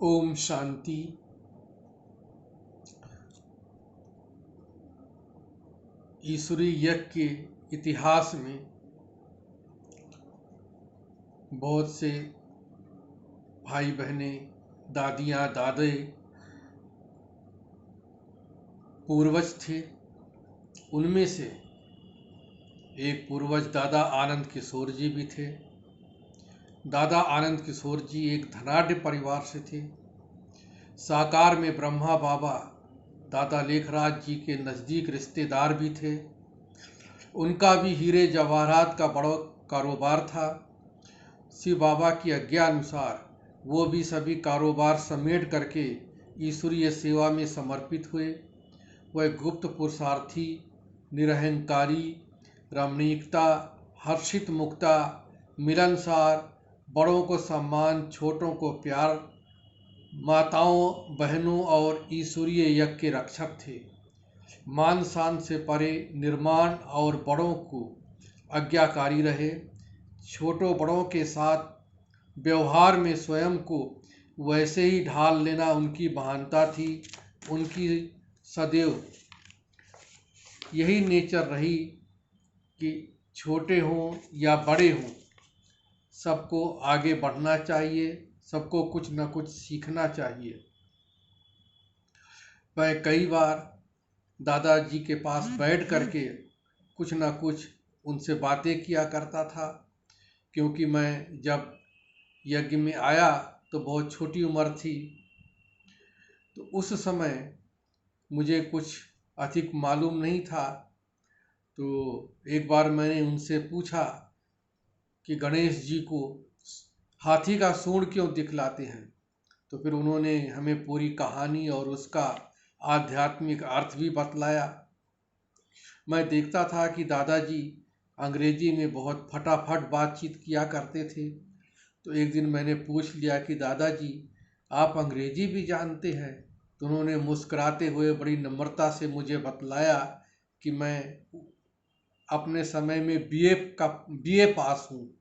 ओम शांति। ईश्वरीय यज्ञ के इतिहास में बहुत से भाई बहनें, दादियाँ, दादे पूर्वज थे। उनमें से एक पूर्वज दादा आनंद किशोर जी भी थे। दादा आनंद किशोर जी एक धनाढ्य परिवार से थे। साकार में ब्रह्मा बाबा दादा लेखराज जी के नज़दीक रिश्तेदार भी थे। उनका भी हीरे जवाहरात का बड़ा कारोबार था। शिव बाबा की आज्ञा अनुसार वो भी सभी कारोबार समेट करके ईश्वरीय सेवा में समर्पित हुए। वह गुप्त पुरुषार्थी, निरहंकारी, रमणीकता, हर्षित मुक्ता, मिलनसार, बड़ों को सम्मान, छोटों को प्यार, माताओं, बहनों और ईश्वरीय यज्ञ के रक्षक थे। मान शान से परे निर्माण और बड़ों को आज्ञाकारी रहे। छोटों बड़ों के साथ व्यवहार में स्वयं को वैसे ही ढाल लेना उनकी महानता थी। उनकी सदैव यही नेचर रही कि छोटे हों या बड़े हों, सबको आगे बढ़ना चाहिए, सबको कुछ न कुछ सीखना चाहिए। मैं कई बार दादाजी के पास बैठ करके कुछ न कुछ उनसे बातें किया करता था, क्योंकि मैं जब यज्ञ में आया तो बहुत छोटी उम्र थी। तो उस समय मुझे कुछ अधिक मालूम नहीं था। तो एक बार मैंने उनसे पूछा कि गणेश जी को हाथी का सूंड क्यों दिखलाते हैं। तो फिर उन्होंने हमें पूरी कहानी और उसका आध्यात्मिक अर्थ भी बतलाया। मैं देखता था कि दादाजी अंग्रेजी में बहुत फटाफट बातचीत किया करते थे। तो एक दिन मैंने पूछ लिया कि दादाजी, आप अंग्रेजी भी जानते हैं? तो उन्होंने मुस्कुराते हुए बड़ी नम्रता से मुझे बतलाया कि मैं अपने समय में बीए पास हूँ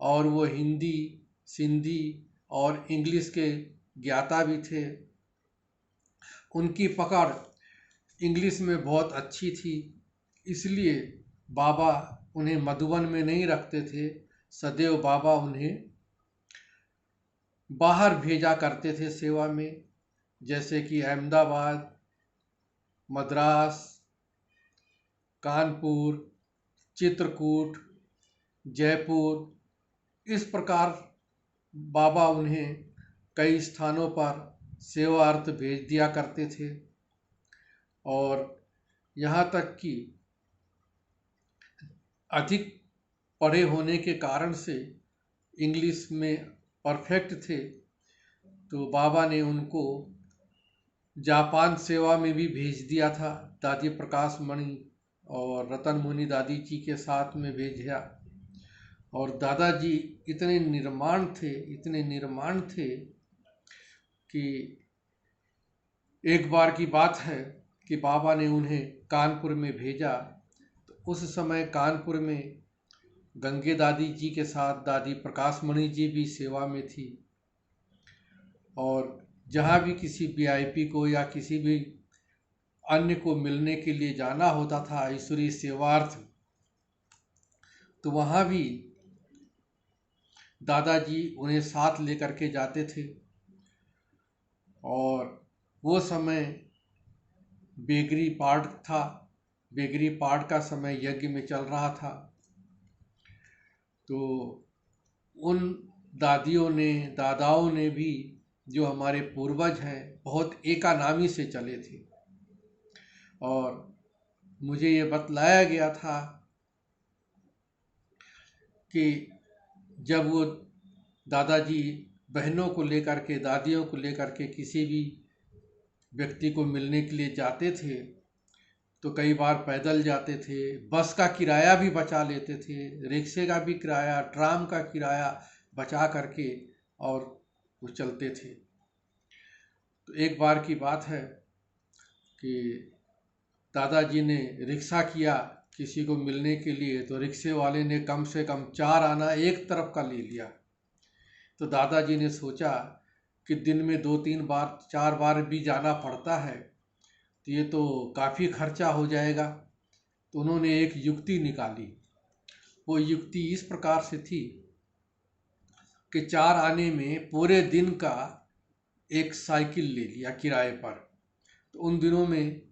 और वो हिंदी, सिंधी और इंग्लिश के ज्ञाता भी थे। उनकी पकड़ इंग्लिश में बहुत अच्छी थी, इसलिए बाबा उन्हें मधुबन में नहीं रखते थे। सदैव बाबा उन्हें बाहर भेजा करते थे सेवा में, जैसे कि अहमदाबाद, मद्रास, कानपुर, चित्रकूट, जयपुर। इस प्रकार बाबा उन्हें कई स्थानों पर सेवार्थ भेज दिया करते थे। और यहाँ तक कि अधिक पढ़े होने के कारण से इंग्लिश में परफेक्ट थे, तो बाबा ने उनको जापान सेवा में भी भेज दिया था। दादी प्रकाश मणि और रतन मुनि दादी जी के साथ में भेजा। और दादाजी इतने निर्माण थे कि एक बार की बात है कि बाबा ने उन्हें कानपुर में भेजा। तो उस समय कानपुर में गंगे दादी जी के साथ दादी प्रकाश मणि जी भी सेवा में थी। और जहाँ भी किसी वीआईपी को या किसी भी अन्य को मिलने के लिए जाना होता था ईश्वरीय सेवार्थ, तो वहाँ भी दादाजी उन्हें साथ लेकर के जाते थे। और वो समय बेगरी पाठ था, बेगरी पाठ का समय यज्ञ में चल रहा था। तो उन दादाओं ने भी, जो हमारे पूर्वज हैं, बहुत एकानामी से चले थे। और मुझे ये बतलाया गया था कि जब वो दादाजी बहनों को लेकर के, दादियों को लेकर के किसी भी व्यक्ति को मिलने के लिए जाते थे, तो कई बार पैदल जाते थे, बस का किराया भी बचा लेते थे, रिक्शे का भी किराया, ट्राम का किराया बचा करके और वो चलते थे। तो एक बार की बात है कि दादाजी ने रिक्शा किया किसी को मिलने के लिए, तो रिक्शे वाले ने कम से कम 4 आना एक तरफ का ले लिया। तो दादाजी ने सोचा कि दिन में 2-3 बार 4 बार भी जाना पड़ता है तो ये तो काफ़ी खर्चा हो जाएगा। तो उन्होंने एक युक्ति निकाली। वो युक्ति इस प्रकार से थी कि 4 आने में पूरे दिन का एक साइकिल ले लिया किराए पर। तो उन दिनों में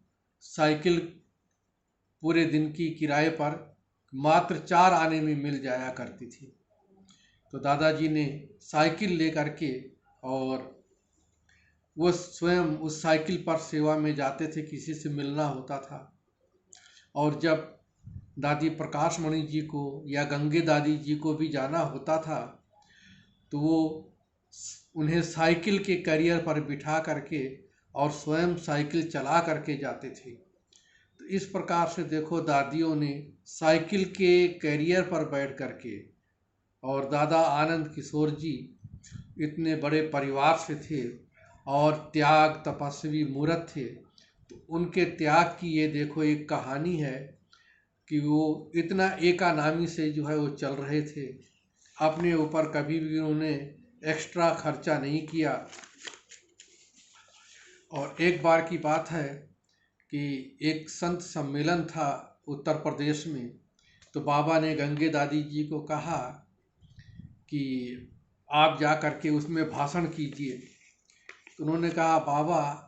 साइकिल पूरे दिन की किराए पर मात्र 4 आने में मिल जाया करती थी। तो दादाजी ने साइकिल ले करके और वो स्वयं उस साइकिल पर सेवा में जाते थे, किसी से मिलना होता था। और जब दादी प्रकाश मणि जी को या गंगे दादी जी को भी जाना होता था तो वो उन्हें साइकिल के कैरियर पर बिठा करके और स्वयं साइकिल चला करके जाते थे। तो इस प्रकार से देखो, दादियों ने साइकिल के कैरियर पर बैठ करके, और दादा आनंद किशोर जी इतने बड़े परिवार से थे और त्याग तपस्वी मूर्त थे। तो उनके त्याग की ये देखो एक कहानी है कि वो इतना एकानामी से जो है वो चल रहे थे। अपने ऊपर कभी भी उन्होंने एक्स्ट्रा खर्चा नहीं किया। और एक बार की बात है कि एक संत सम्मेलन था उत्तर प्रदेश में। तो बाबा ने गंगे दादी जी को कहा कि आप जा कर के उसमें भाषण कीजिए। तो उन्होंने कहा, बाबा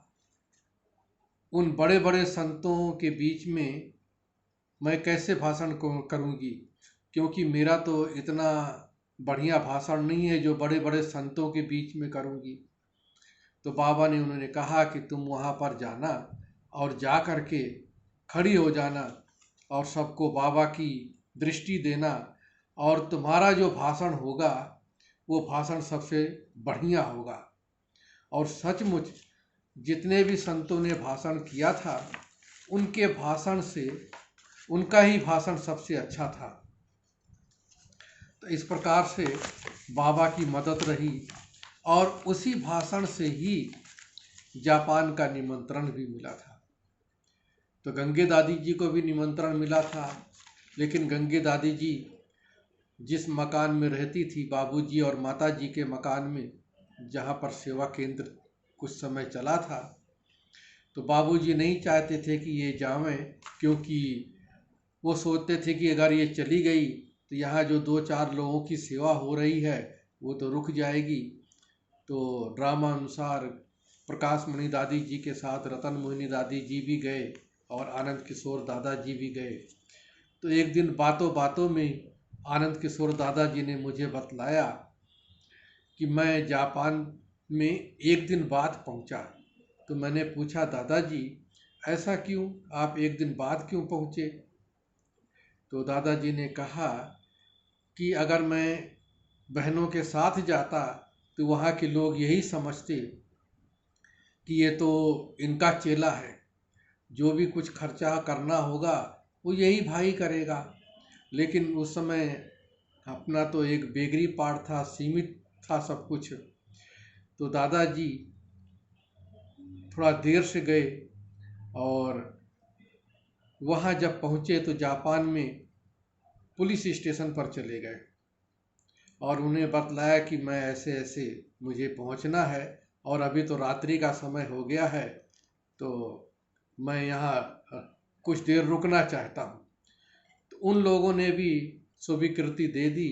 उन बड़े बड़े संतों के बीच में मैं कैसे भाषण करूंगी, क्योंकि मेरा तो इतना बढ़िया भाषण नहीं है जो बड़े बड़े संतों के बीच में करूंगी। तो बाबा ने उन्होंने कहा कि तुम वहाँ पर जाना और जा कर के खड़ी हो जाना और सबको बाबा की दृष्टि देना, और तुम्हारा जो भाषण होगा वो भाषण सबसे बढ़िया होगा। और सचमुच जितने भी संतों ने भाषण किया था उनके भाषण से उनका ही भाषण सबसे अच्छा था। तो इस प्रकार से बाबा की मदद रही और उसी भाषण से ही जापान का निमंत्रण भी मिला था। तो गंगे दादी जी को भी निमंत्रण मिला था, लेकिन गंगे दादी जी जिस मकान में रहती थी, बाबूजी और माताजी के मकान में, जहाँ पर सेवा केंद्र कुछ समय चला था, तो बाबूजी नहीं चाहते थे कि ये जावें, क्योंकि वो सोचते थे कि अगर ये चली गई तो यहाँ जो 2-4 लोगों की सेवा हो रही है वो तो रुक जाएगी। तो ड्रामा अनुसार प्रकाश मणि दादी जी के साथ रतन मोहिनी दादी जी भी गए और आनंद किशोर दादाजी भी गए। तो एक दिन बातों बातों में आनंद किशोर दादाजी ने मुझे बतलाया कि मैं जापान में एक दिन बाद पहुंचा। तो मैंने पूछा, दादाजी ऐसा क्यों, आप एक दिन बाद क्यों पहुंचे? तो दादाजी ने कहा कि अगर मैं बहनों के साथ जाता तो वहाँ के लोग यही समझते कि ये तो इनका चेला है, जो भी कुछ खर्चा करना होगा वो यही भाई करेगा। लेकिन उस समय अपना तो एक बेगरी पार्ट था, सीमित था सब कुछ। तो दादाजी थोड़ा देर से गए और वहाँ जब पहुँचे तो जापान में पुलिस स्टेशन पर चले गए और उन्हें बतलाया कि मैं ऐसे ऐसे मुझे पहुँचना है और अभी तो रात्रि का समय हो गया है, तो मैं यहाँ कुछ देर रुकना चाहता हूँ। तो उन लोगों ने भी स्वीकृति दे दी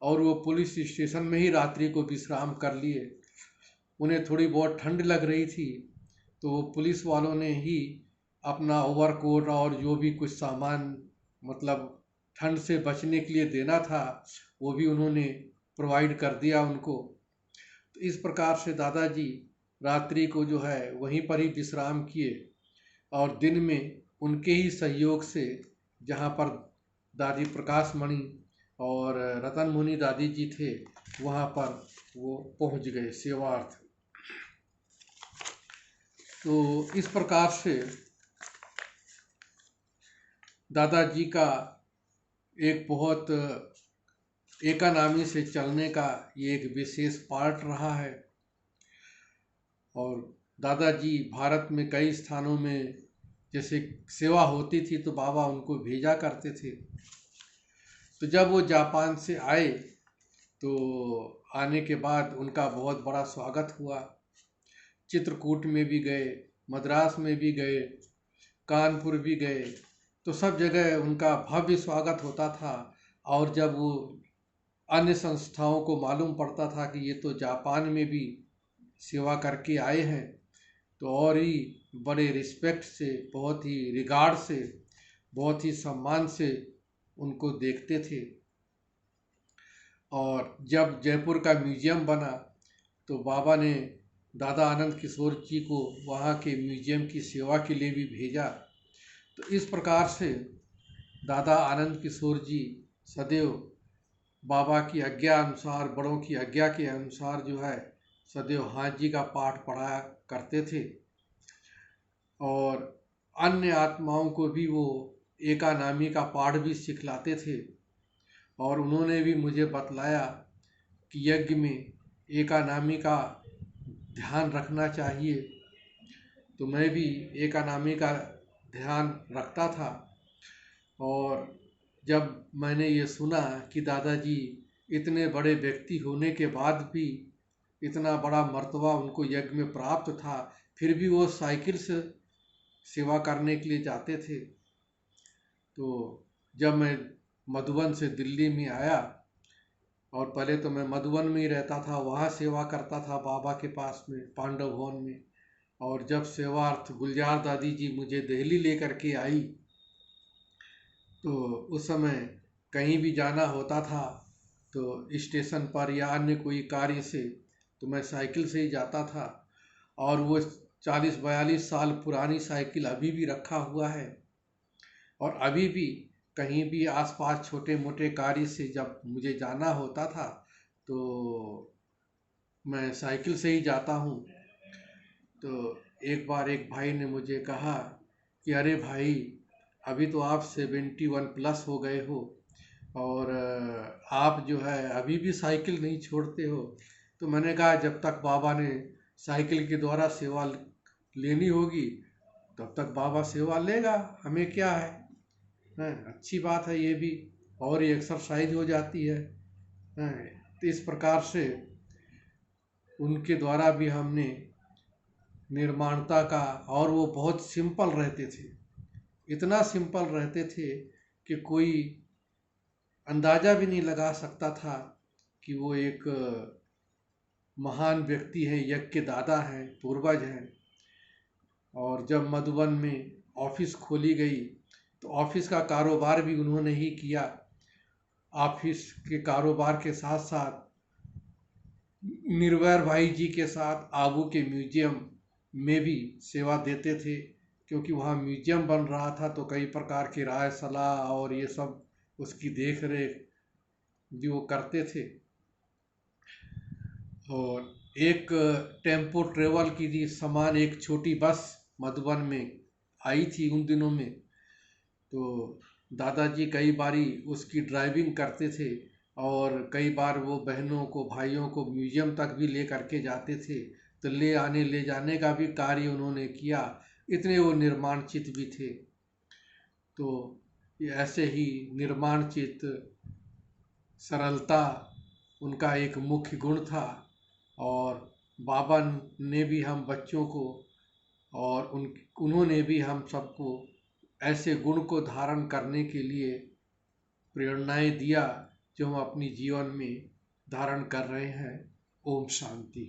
और वो पुलिस स्टेशन में ही रात्रि को विश्राम कर लिए। उन्हें थोड़ी बहुत ठंड लग रही थी, तो वो पुलिस वालों ने ही अपना ओवरकोट और जो भी कुछ सामान मतलब ठंड से बचने के लिए देना था वो भी उन्होंने प्रोवाइड कर दिया उनको। तो इस प्रकार से दादाजी रात्रि को जो है वहीं पर ही विश्राम किए और दिन में उनके ही सहयोग से, जहाँ पर दादी प्रकाश मणि और रतन मुनि दादी जी थे, वहाँ पर वो पहुँच गए सेवार्थ। तो इस प्रकार से दादाजी का एक बहुत एकानामी से चलने का ये एक विशेष पार्ट रहा है। और दादाजी भारत में कई स्थानों में जैसे सेवा होती थी तो बाबा उनको भेजा करते थे। तो जब वो जापान से आए तो आने के बाद उनका बहुत बड़ा स्वागत हुआ। चित्रकूट में भी गए, मद्रास में भी गए, कानपुर भी गए, तो सब जगह उनका भव्य स्वागत होता था। और जब वो अन्य संस्थाओं को मालूम पड़ता था कि ये तो जापान में भी सेवा करके आए हैं, तो और ही बड़े रिस्पेक्ट से, बहुत ही रिगार्ड से, बहुत ही सम्मान से उनको देखते थे। और जब जयपुर का म्यूजियम बना तो बाबा ने दादा आनंद किशोर जी को वहाँ के म्यूजियम की सेवा के लिए भी भेजा। तो इस प्रकार से दादा आनंद किशोर जी सदैव बाबा की आज्ञा अनुसार, बड़ों की आज्ञा के अनुसार जो है सदैव हाथ जी का पाठ पढ़ाया करते थे। और अन्य आत्माओं को भी वो एकानामी का पाठ भी सिखलाते थे। और उन्होंने भी मुझे बतलाया कि यज्ञ में एकानामी का ध्यान रखना चाहिए। तो मैं भी एकानामी का ध्यान रखता था। और जब मैंने ये सुना कि दादाजी इतने बड़े व्यक्ति होने के बाद भी इतना बड़ा मर्तबा उनको यज्ञ में प्राप्त था, फिर भी वो साइकिल से सेवा करने के लिए जाते थे। तो जब मैं मधुबन से दिल्ली में आया, और पहले तो मैं मधुबन में ही रहता था, वहाँ सेवा करता था बाबा के पास में, पांडव भवन में। और जब सेवार्थ गुलजार दादी जी मुझे दिल्ली लेकर के आई, तो उस समय कहीं भी जाना होता था तो स्टेशन पर या अन्य कोई कार्य से, तो मैं साइकिल से ही जाता था। और वो 40-42 साल पुरानी साइकिल अभी भी रखा हुआ है। और अभी भी कहीं भी आसपास छोटे मोटे कार्य से जब मुझे जाना होता था तो मैं साइकिल से ही जाता हूँ। तो एक बार एक भाई ने मुझे कहा कि अरे भाई, अभी तो आप 71 प्लस हो गए हो और आप जो है अभी भी साइकिल नहीं छोड़ते हो। तो मैंने कहा जब तक बाबा ने साइकिल के द्वारा सेवा लेनी होगी तब तक बाबा सेवा लेगा, हमें क्या है। अच्छी बात है ये भी, और ये एक्सरसाइज हो जाती है। तो इस प्रकार से उनके द्वारा भी हमने निर्माणता का, और वो बहुत सिंपल रहते थे, इतना सिंपल रहते थे कि कोई अंदाज़ा भी नहीं लगा सकता था कि वो एक महान व्यक्ति है, यज्ञ के दादा हैं, पूर्वज हैं। और जब मधुबन में ऑफिस खोली गई तो ऑफिस का कारोबार भी उन्होंने ही किया। ऑफिस के कारोबार के साथ साथ निर्वैर भाई जी के साथ आबू के म्यूजियम में भी सेवा देते थे, क्योंकि वहाँ म्यूजियम बन रहा था तो कई प्रकार की राय सलाह और ये सब उसकी देख रेख भी वो करते थे। और एक टेम्पो ट्रेवल की भी समान एक छोटी बस मधुबन में आई थी उन दिनों में, तो दादाजी कई बारी उसकी ड्राइविंग करते थे। और कई बार वो बहनों को, भाइयों को म्यूजियम तक भी ले करके जाते थे। तो ले आने ले जाने का भी कार्य उन्होंने किया, इतने वो निर्माणचित भी थे। तो ये ऐसे ही निर्माणचित, सरलता उनका एक मुख्य गुण था। और बाबा ने भी हम बच्चों को, और उन्होंने भी हम सबको ऐसे गुण को धारण करने के लिए प्रेरणाएं दिया जो हम अपनी जीवन में धारण कर रहे हैं। ओम शांति।